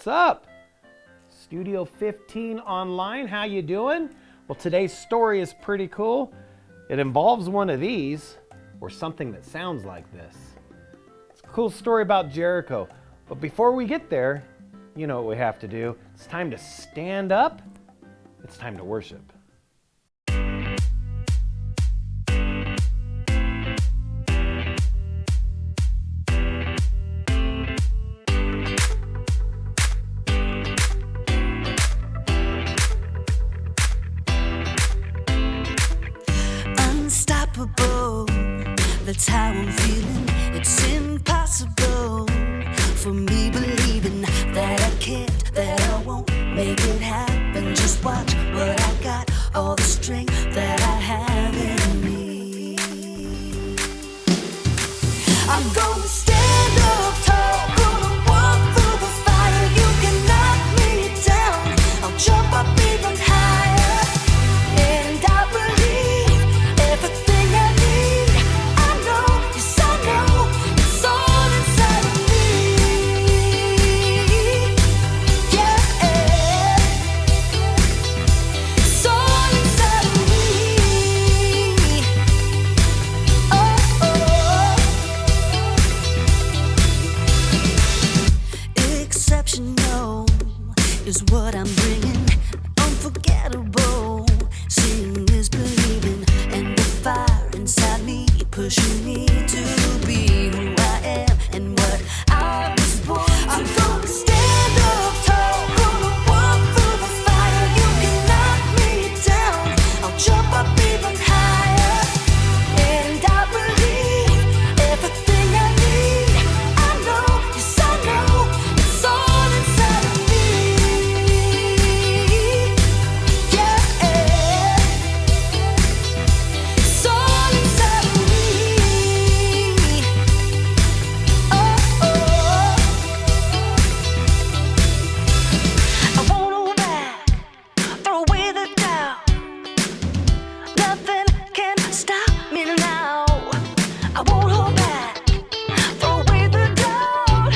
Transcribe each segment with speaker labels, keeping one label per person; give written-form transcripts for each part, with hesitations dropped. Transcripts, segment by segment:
Speaker 1: What's up? Studio 15 online, how you doing? Well, today's story is pretty cool. It involves one of these, or something that sounds like this. It's a cool story about Jericho. But before we get there, you know what we have to do. It's time to stand up. It's time to worship.
Speaker 2: Unstoppable, that's how I'm feeling. It's impossible for me believing that I can't, that I won't make it happen. Just watch what I got, all the strength that I have in me. I'm gonna stand up tall, gonna walk through the fire. You can knock me down, I'll jump up even higher. And I believe everything I need. I know, yes I know, it's all inside of me. Yeah, it's all inside of me. Exceptional is what I'm bringing. Unforgettable, seeing is believing, and the fire inside me pushing me to be who I am and what I was born to. I'm gonna stand up tall, gonna walk through the fire. You can knock me down, I'll jump up even higher. And I believe everything I need. I know, yes I know, it's all inside of me. Yeah, it's all inside of me. I won't hold back, throw away the doubt. Nothing can stop me now. I won't hold back, throw away the doubt.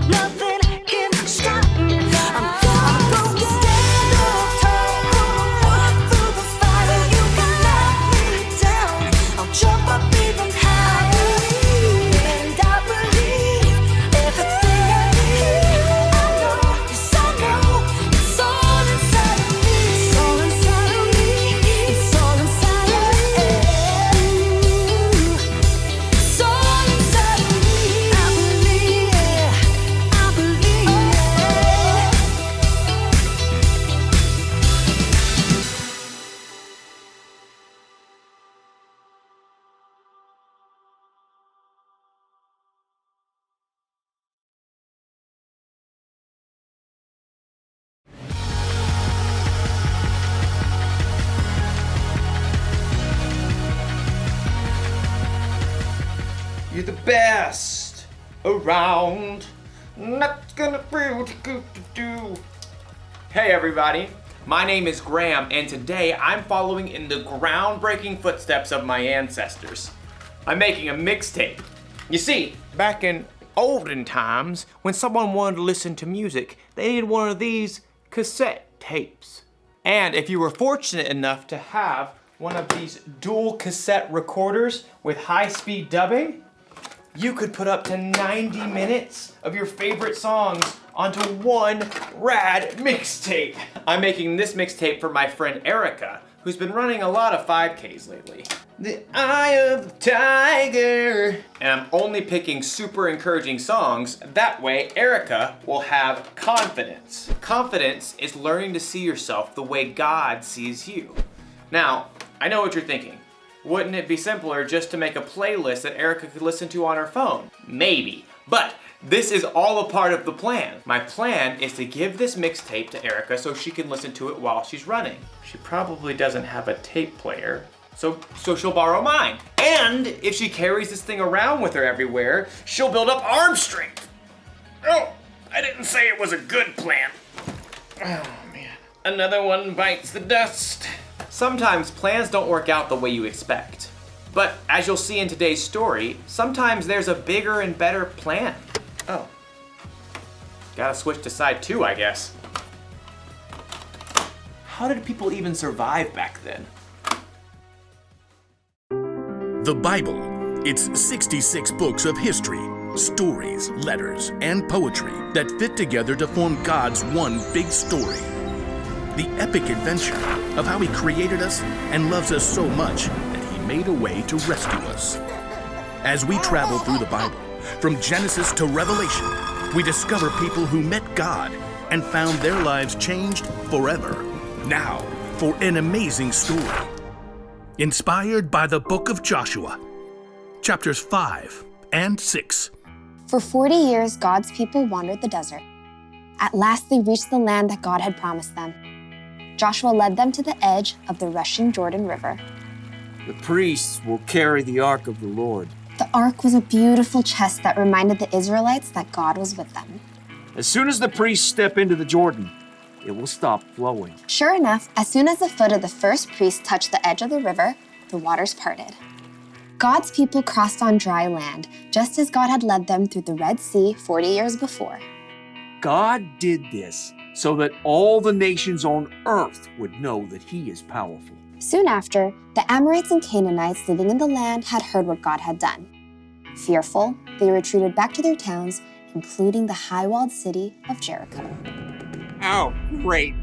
Speaker 2: Nothing can stop me now. I'm gonna stand up tall, gonna walk through the fire. You can knock me down, I'll jump up even higher. And I believe everything I need. I know, yes I know, it's all inside of me. It's all inside of me. It's all inside of me. It's all inside of me. I believe it. I believe it.
Speaker 3: You're the best around. Not gonna feel too good to do. Hey everybody, my name is Graham, and today I'm following in the groundbreaking footsteps of my ancestors. I'm making a mixtape. You see, back in olden times, when someone wanted to listen to music, they needed one of these cassette tapes. And if you were fortunate enough to have one of these dual cassette recorders with high-speed dubbing, you could put up to 90 minutes of your favorite songs onto one rad mixtape. I'm making this mixtape for my friend Erica, who's been running a lot of 5Ks lately. The Eye of the Tiger. And I'm only picking super encouraging songs. That way, Erica will have confidence. Confidence is learning to see yourself the way God sees you. Now, I know what you're thinking. Wouldn't it be simpler just to make a playlist that Erica could listen to on her phone? Maybe, but this is all a part of the plan. My plan is to give this mixtape to Erica so she can listen to it while she's running. She probably doesn't have a tape player, so she'll borrow mine. And if she carries this thing around with her everywhere, she'll build up arm strength. Oh, I didn't say it was a good plan. Oh man, another one bites the dust. Sometimes plans don't work out the way you expect. But as you'll see in today's story, sometimes there's a bigger and better plan. Oh. Gotta switch to side 2, I guess. How did people even survive back then?
Speaker 4: The Bible. It's 66 books of history, stories, letters, and poetry that fit together to form God's one big story. The epic adventure of how He created us and loves us so much that He made a way to rescue us. As we travel through the Bible, from Genesis to Revelation, we discover people who met God and found their lives changed forever. Now, for an amazing story. Inspired by the book of Joshua, chapters 5 and 6.
Speaker 5: For 40 years, God's people wandered the desert. At last, they reached the land that God had promised them. Joshua led them to the edge of the rushing Jordan River.
Speaker 6: The priests will carry the ark of the Lord.
Speaker 5: The ark was a beautiful chest that reminded the Israelites that God was with them.
Speaker 6: As soon as the priests step into the Jordan, it will stop flowing.
Speaker 5: Sure enough, as soon as the foot of the first priest touched the edge of the river, the waters parted. God's people crossed on dry land, just as God had led them through the Red Sea 40 years before.
Speaker 6: God did this so that all the nations on earth would know that He is powerful.
Speaker 5: Soon after, the Amorites and Canaanites living in the land had heard what God had done. Fearful, they retreated back to their towns, including the high-walled city of Jericho.
Speaker 7: Oh, great.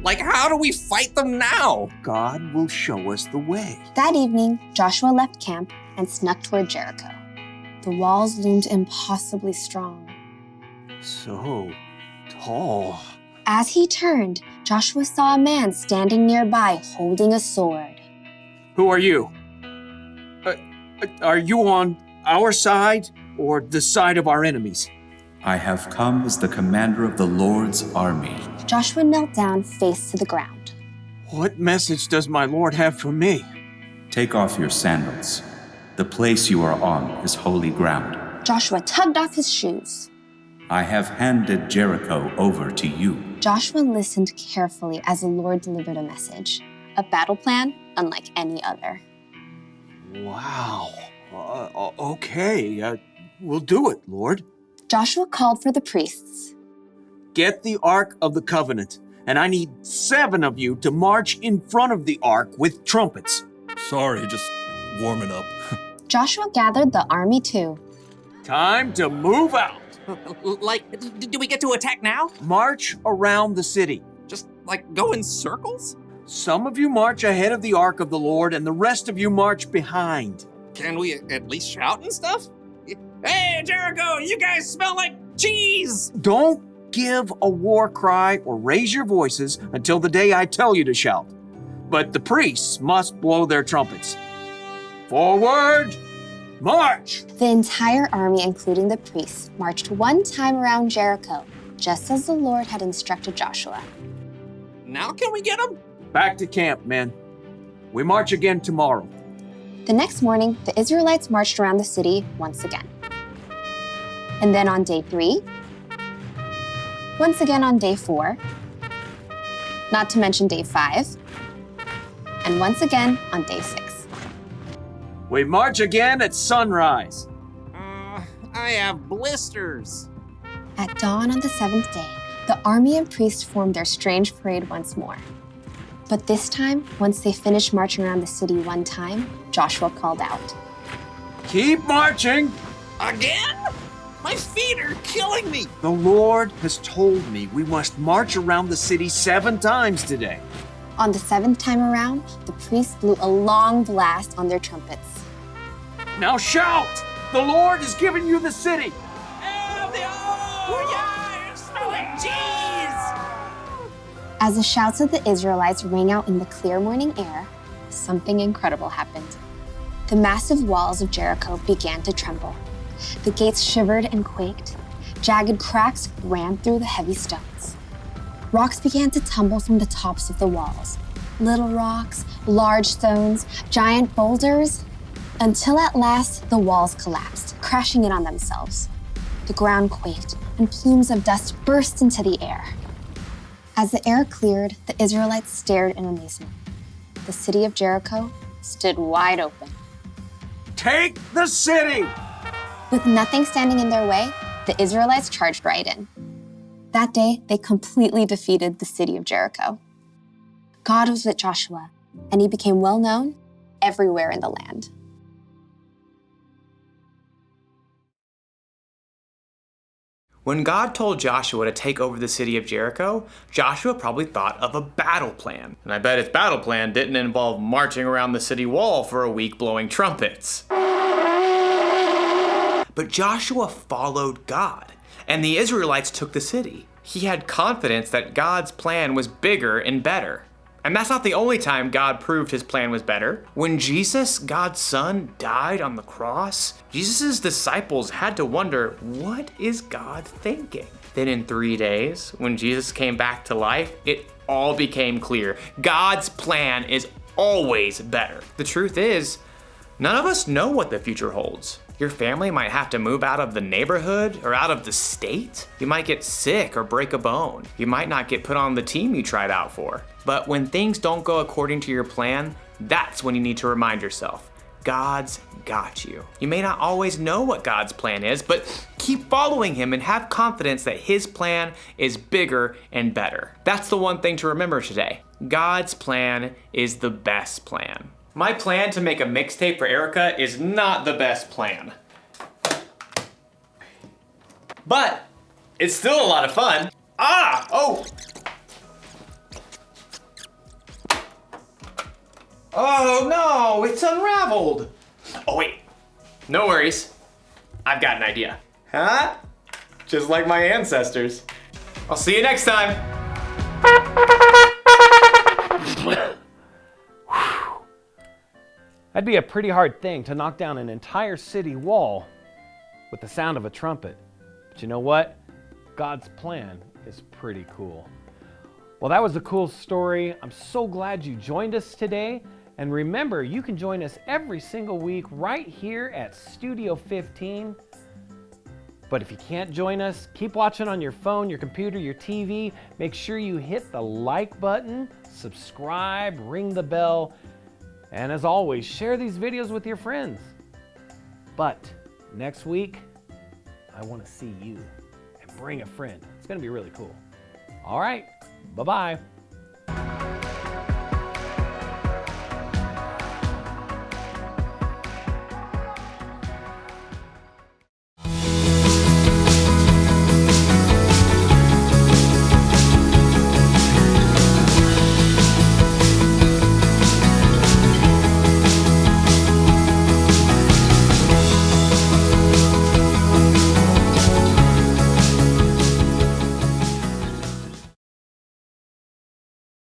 Speaker 7: Like, how do we fight them now?
Speaker 6: God will show us the way.
Speaker 5: That evening, Joshua left camp and snuck toward Jericho. The walls loomed impossibly strong.
Speaker 6: So tall.
Speaker 5: As he turned, Joshua saw a man standing nearby holding a sword.
Speaker 6: Who are you? Are you on our side or the side of our enemies?
Speaker 8: I have come as the commander of the Lord's army.
Speaker 5: Joshua knelt down, face to the ground.
Speaker 6: What message does my Lord have for me?
Speaker 8: Take off your sandals. The place you are on is holy ground.
Speaker 5: Joshua tugged off his shoes.
Speaker 8: I have handed Jericho over to you.
Speaker 5: Joshua listened carefully as the Lord delivered a message, a battle plan unlike any other.
Speaker 6: Wow. Okay, we'll do it, Lord.
Speaker 5: Joshua called for the priests.
Speaker 6: Get the Ark of the Covenant, and I need 7 of you to march in front of the Ark with trumpets.
Speaker 4: Sorry, just warming up.
Speaker 5: Joshua gathered the army too.
Speaker 6: Time to move out.
Speaker 7: Like, do we get to attack now?
Speaker 6: March around the city.
Speaker 7: Just, like, go in circles?
Speaker 6: Some of you march ahead of the Ark of the Lord, and the rest of you march behind.
Speaker 7: Can we at least shout and stuff? Hey, Jericho, you guys smell like cheese!
Speaker 6: Don't give a war cry or raise your voices until the day I tell you to shout. But the priests must blow their trumpets. Forward, march!
Speaker 5: The entire army, including the priests, marched one time around Jericho, just as the Lord had instructed Joshua.
Speaker 7: Now can we get them?
Speaker 6: Back to camp, men. We march again tomorrow.
Speaker 5: The next morning, the Israelites marched around the city once again. And then on day 3, once again on day 4, not to mention day 5, and once again on day 6.
Speaker 6: We march again at sunrise.
Speaker 7: I have blisters.
Speaker 5: At dawn on the 7th day, the army and priests formed their strange parade once more. But this time, once they finished marching around the city one time, Joshua called out,
Speaker 6: Keep marching!
Speaker 7: Again? My feet are killing me.
Speaker 6: The Lord has told me we must march around the city 7 times today.
Speaker 5: On the 7th time around, the priests blew a long blast on their trumpets.
Speaker 6: Now shout! The Lord has given you the city!
Speaker 5: As the shouts of the Israelites rang out in the clear morning air, something incredible happened. The massive walls of Jericho began to tremble. The gates shivered and quaked. Jagged cracks ran through the heavy stones. Rocks began to tumble from the tops of the walls. Little rocks, large stones, giant boulders, until at last the walls collapsed, crashing in on themselves. The ground quaked, and plumes of dust burst into the air. As the air cleared, the Israelites stared in amazement. The city of Jericho stood wide open.
Speaker 6: Take the city!
Speaker 5: With nothing standing in their way, the Israelites charged right in. That day, they completely defeated the city of Jericho. God was with Joshua, and he became well known everywhere in the land.
Speaker 3: When God told Joshua to take over the city of Jericho, Joshua probably thought of a battle plan. And I bet his battle plan didn't involve marching around the city wall for a week blowing trumpets. But Joshua followed God, and the Israelites took the city. He had confidence that God's plan was bigger and better. And that's not the only time God proved his plan was better. When Jesus, God's son, died on the cross, Jesus' disciples had to wonder, what is God thinking? Then in 3 days, when Jesus came back to life, it all became clear. God's plan is always better. The truth is, none of us know what the future holds. Your family might have to move out of the neighborhood or out of the state. You might get sick or break a bone. You might not get put on the team you tried out for. But when things don't go according to your plan, that's when you need to remind yourself, God's got you. You may not always know what God's plan is, but keep following him and have confidence that his plan is bigger and better. That's the one thing to remember today. God's plan is the best plan. My plan to make a mixtape for Erica is not the best plan. But it's still a lot of fun. Oh no, it's unraveled. Oh wait, no worries. I've got an idea. Huh? Just like my ancestors. I'll see you next time.
Speaker 1: That'd be a pretty hard thing to knock down an entire city wall with the sound of a trumpet. But you know what? God's plan is pretty cool. Well, that was a cool story. I'm so glad you joined us today. And remember, you can join us every single week right here at Studio 15. But if you can't join us, keep watching on your phone, your computer, your TV. Make sure you hit the like button, subscribe, ring the bell, and as always, share these videos with your friends. But next week, I want to see you and bring a friend. It's going to be really cool. All right, bye-bye.